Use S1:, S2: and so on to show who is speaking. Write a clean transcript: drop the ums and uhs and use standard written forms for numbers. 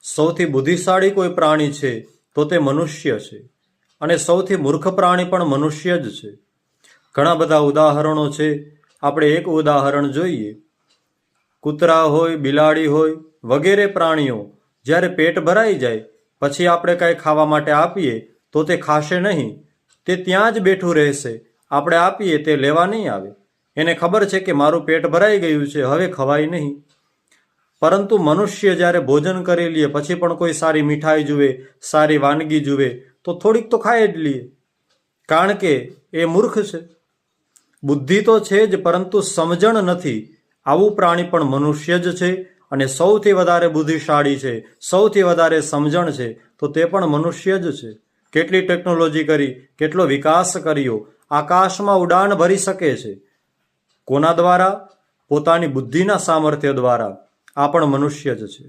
S1: સૌથી બુદ્ધિશાળી કોઈ પ્રાણી છે તો તે મનુષ્ય છે, અને સૌથી મૂર્ખ પ્રાણી પણ મનુષ્ય જ છે. ઘણા બધા ઉદાહરણો છે. આપણે એક ઉદાહરણ જોઈએ. કૂતરા હોય, બિલાડી હોય વગેરે પ્રાણીઓ જ્યારે પેટ ભરાઈ જાય પછી આપણે કાંઈ ખાવા માટે આપીએ તો તે ખાશે નહીં. તે ત્યાં જ બેઠું રહેશે. આપણે આપીએ તે લેવા નહીં આવે. એને ખબર છે કે મારું પેટ ભરાઈ ગયું છે, હવે ખવાય નહીં. પરંતુ મનુષ્ય જ્યારે ભોજન કરી લઈએ પછી પણ કોઈ સારી મીઠાઈ જુએ, સારી વાનગી જુએ તો થોડીક તો ખાઈ જ લઈએ, કારણ કે એ મૂર્ખ છે. બુદ્ધિ તો છે જ પરંતુ સમજણ નથી. આવું પ્રાણી પણ મનુષ્ય જ છે, અને સૌથી વધારે બુદ્ધિશાળી છે, સૌથી વધારે સમજણ છે તો તે પણ મનુષ્ય જ છે. કેટલી ટેકનોલોજી કરી, કેટલો વિકાસ કર્યો, આકાશમાં ઉડાન ભરી શકે છે. કોના દ્વારા? પોતાની બુદ્ધિના સામર્થ્ય દ્વારા. આ પણ મનુષ્ય જ છે.